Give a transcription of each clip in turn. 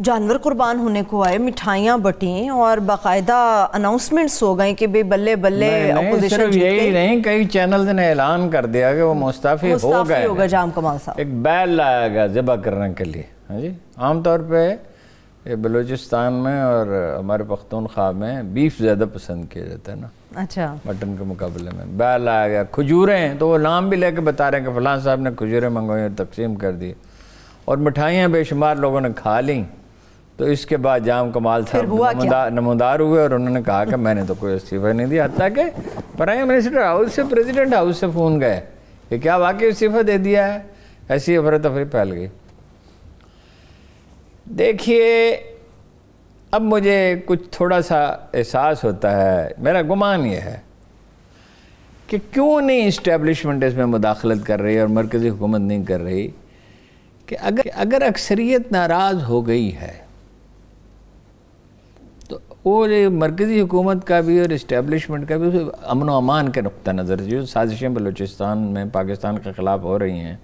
جانور قربان ہونے کو آئے, مٹھائیاں بٹیں اور باقاعدہ اناؤنسمنٹس ہو گئے کہ بے بلے بلے اپوزیشن صرف یہی نہیں, کئی چینلز نے اعلان کر دیا کہ وہ مستعفی ہو گئے. جام کمال صاحب ایک بیل لایا گیا ذبح کرنے کے لیے. ہاں جی, عام طور پہ بلوچستان میں اور ہمارے پختونخوا میں بیف زیادہ پسند کیا جاتا ہے نا, اچھا, مٹن کے مقابلے میں. بیل لایا گیا, کھجوریں, تو وہ نام بھی لے کے بتا رہے ہیں کہ فلاں صاحب نے کھجوریں منگوائی اور تقسیم کر دی, اور مٹھائیاں بے شمار لوگوں نے کھا لیں. تو اس کے بعد جام کمال صاحب نمودار ہوئے اور انہوں نے کہا کہ میں نے تو کوئی استعفیٰ نہیں دیا, حتیٰ کہ پرائم منسٹر ہاؤس سے پریزیڈنٹ ہاؤس سے فون گئے کہ کیا واقعی استعفیٰ دے دیا ہے. ایسی افراتفری پھیل گئی. دیکھیے, اب مجھے کچھ تھوڑا سا احساس ہوتا ہے, میرا گمان یہ ہے کہ کیوں نہیں اسٹیبلشمنٹ اس میں مداخلت کر رہی اور مرکزی حکومت نہیں کر رہی, کہ اگر اکثریت ناراض ہو گئی ہے تو وہ مرکزی حکومت کا بھی اور اسٹیبلشمنٹ کا بھی امن و امان کے نقطہ نظر جو سازشیں بلوچستان میں پاکستان کے خلاف ہو رہی ہیں,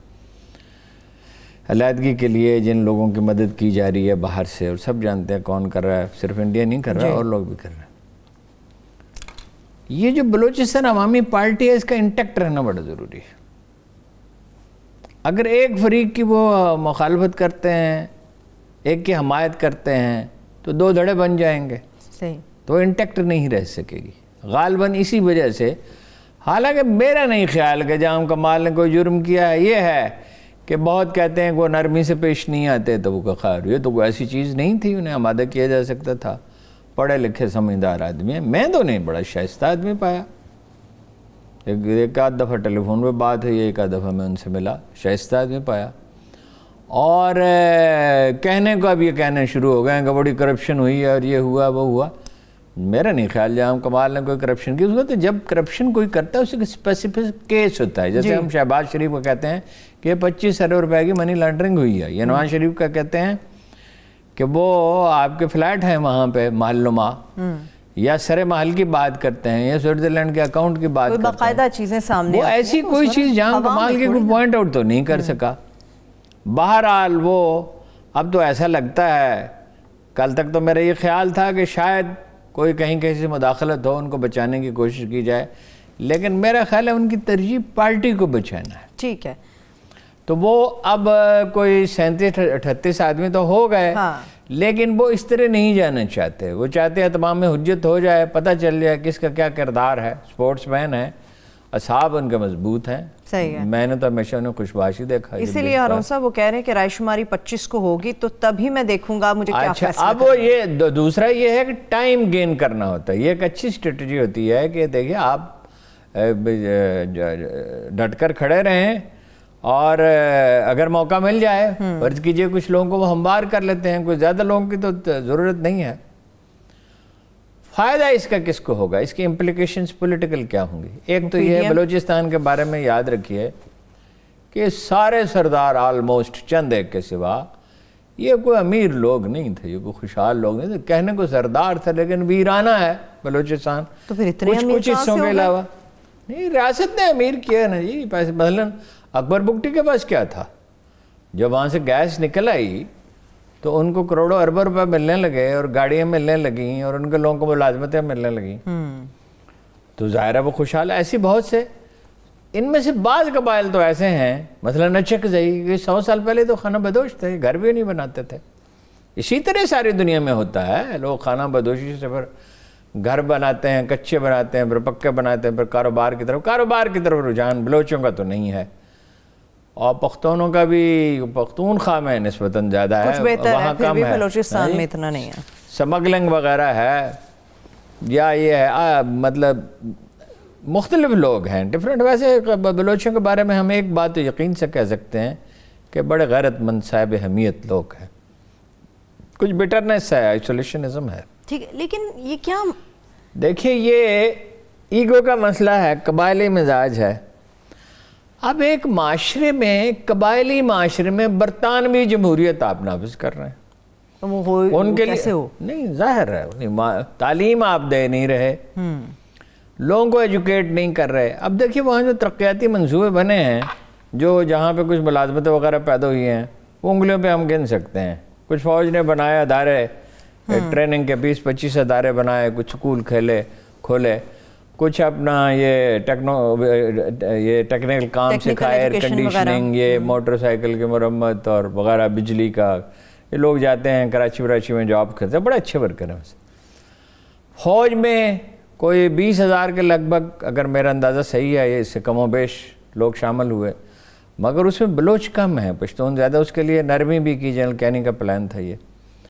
علیحدگی کے لیے جن لوگوں کی مدد کی جا رہی ہے باہر سے, اور سب جانتے ہیں کون کر رہا ہے, صرف انڈیا نہیں کر رہا اور لوگ بھی کر رہے ہیں. یہ جو بلوچستان عوامی پارٹی ہے اس کا انٹیکٹ رہنا بڑا ضروری ہے. اگر ایک فریق کی وہ مخالفت کرتے ہیں, ایک کی حمایت کرتے ہیں, تو دو دھڑے بن جائیں گے, صحیح, تو انٹیکٹ نہیں رہ سکے گی غالباً. اسی وجہ سے, حالانکہ میرا نہیں خیال کہ جام کمال نے کوئی جرم کیا ہے, یہ ہے کہ بہت کہتے ہیں کہ وہ نرمی سے پیش نہیں آتے, تو وہ خیر یہ تو کوئی ایسی چیز نہیں تھی, انہیں آمادہ کیا جا سکتا تھا. پڑھے لکھے سمجھدار آدمی ہیں, میں تو نہیں بڑا شائستہ آدمی پایا. ایک آدھ دفعہ ٹیلی فون پہ بات ہوئی, ایک آدھ دفعہ میں ان سے ملا, شائستہ آدمی پایا. اور کہنے کو اب یہ کہنے شروع ہو گئے ہیں کہ بڑی کرپشن ہوئی ہے اور یہ ہوا وہ ہوا. میرا نہیں خیال جام کمال نے کوئی کرپشن کی. اس کو تو جب کرپشن کوئی کرتا ہے اس کا اسپیسیفک کیس ہوتا ہے, جیسے ہم شہباز شریف کو کہتے ہیں کہ 25 ارب روپے کی منی لانڈرنگ ہوئی ہے, یا نواز شریف کا کہتے ہیں کہ وہ آپ کے فلیٹ ہیں وہاں پہ محل نما, یا سر محل کی بات کرتے ہیں, یا سوئٹزرلینڈ کے اکاؤنٹ کی بات کرتے ہیں. باقاعدہ چیزیں سامنے, وہ ایسی کوئی چیز جام کمال کی کوئی پوائنٹ آؤٹ تو نہیں کر سکا. بہرحال وہ اب تو ایسا لگتا ہے, کل تک تو میرا یہ خیال تھا کہ شاید کوئی کہیں کہیں سے مداخلت ہو, ان کو بچانے کی کوشش کی جائے, لیکن میرا خیال ہے ان کی ترجیح پارٹی کو بچانا ہے. ٹھیک ہے, تو وہ اب کوئی 37-38 آدمی تو ہو گئے, لیکن وہ اس طرح نہیں جانا چاہتے. وہ چاہتے ہیں تمام میں حجت ہو جائے, پتہ چل جائے کس کا کیا کردار ہے. سپورٹس مین ہے, اصحاب ان کے مضبوط ہیں. صحیح ہے, میں نے تو ہمیشہ انہیں خوشباشی دیکھا. اسی لیے ہارون صاحب وہ کہہ رہے ہیں کہ رائے شماری 25 کو ہوگی تو تبھی میں دیکھوں گا مجھے کیا فیصلہ. اب وہ یہ دوسرا یہ ہے کہ ٹائم گین کرنا ہوتا ہے. یہ ایک اچھی اسٹریٹجی ہوتی ہے کہ دیکھیے آپ ڈٹ کر کھڑے رہیں, اور اگر موقع مل جائے, فرض کیجئے کچھ لوگوں کو وہ ہموار کر لیتے ہیں, کوئی زیادہ لوگوں کی تو ضرورت نہیں ہے. فائدہ اس کا کس کو ہوگا, اس کی امپلیکیشنز پولیٹیکل کیا ہوں گی. ایک تو یہ بلوچستان کے بارے میں یاد رکھیے کہ سارے سردار آلموسٹ چند ایک کے سوا یہ کوئی امیر لوگ نہیں تھے, یہ کوئی خوشحال لوگ نہیں تھے. کہنے کو سردار تھا لیکن ویرانہ ہے بلوچستان, تو پھر اتنے کچھ حصوں کے علاوہ نہیں. ریاست نے امیر کیا نا جی. مثلاً اکبر بگٹی کے پاس کیا تھا, جب وہاں سے گیس نکل آئی تو ان کو کروڑوں اربوں روپے ملنے لگے, اور گاڑیاں ملنے لگیں, اور ان کے لوگوں کو ملازمتیں ملنے لگیں, تو ظاہر ہے وہ خوشحال. ایسی بہت سے, ان میں سے بعض قبائل تو ایسے ہیں, مثلا نچک زئی, 100 سال پہلے تو خانہ بدوش تھے, گھر بھی نہیں بناتے تھے. اسی طرح ساری دنیا میں ہوتا ہے, لوگ خانہ بدوشی سے پھر گھر بناتے ہیں, کچے بناتے ہیں, پھر پکے بناتے ہیں, پھر کاروبار کی طرف رجحان بلوچوں کا تو نہیں ہے. اور پختونوں کا بھی پختونخوا میں نسبتاً زیادہ ہے, وہاں کم ہے. بلوچستان میں اتنا نہیں ہے. سمگلنگ وغیرہ ہے, یا یہ ہے مطلب مختلف لوگ ہیں ڈفرینٹ. ویسے بلوچوں کے بارے میں ہم ایک بات تو یقین سے کہہ سکتے ہیں کہ بڑے غیرت مند صاحب اہمیت لوگ ہیں. کچھ بٹرنس ہے, آئسولیشنزم ہے. ٹھیک ہے, لیکن یہ کیا, دیکھیے یہ ایگو کا مسئلہ ہے, قبائلی مزاج ہے. اب ایک معاشرے میں, قبائلی معاشرے میں برطانوی جمہوریت آپ نافذ کر رہے ہیں, ان کے لیے نہیں ظاہر ہے, تعلیم آپ دے نہیں رہے, لوگوں کو ایجوکیٹ نہیں کر رہے. اب دیکھیے وہاں جو ترقیاتی منصوبے بنے ہیں, جو جہاں پہ کچھ ملازمتیں وغیرہ پیدا ہوئی ہیں, وہ انگلیوں پہ ہم گن سکتے ہیں. کچھ فوج نے بنائے ادارے، ٹریننگ کے 20-25 ادارے بنائے، کچھ سکول کھولے، کچھ اپنا یہ ٹیکنیکل کام سکھائے، ایئر کنڈیشننگ، یہ موٹر سائیکل کی مرمت اور وغیرہ، بجلی کا، یہ لوگ جاتے ہیں کراچی میں جاب کرتے ہیں، بڑے اچھے ورکر ہیں۔ فوج میں کوئی 20,000 کے لگ بھگ، اگر میرا اندازہ صحیح ہے، یہ اس سے کم و بیش لوگ شامل ہوئے، مگر اس میں بلوچ کم ہیں، پشتون زیادہ۔ اس کے لیے نرمی بھی کی، جنرل کینی کا پلان تھا یہ۔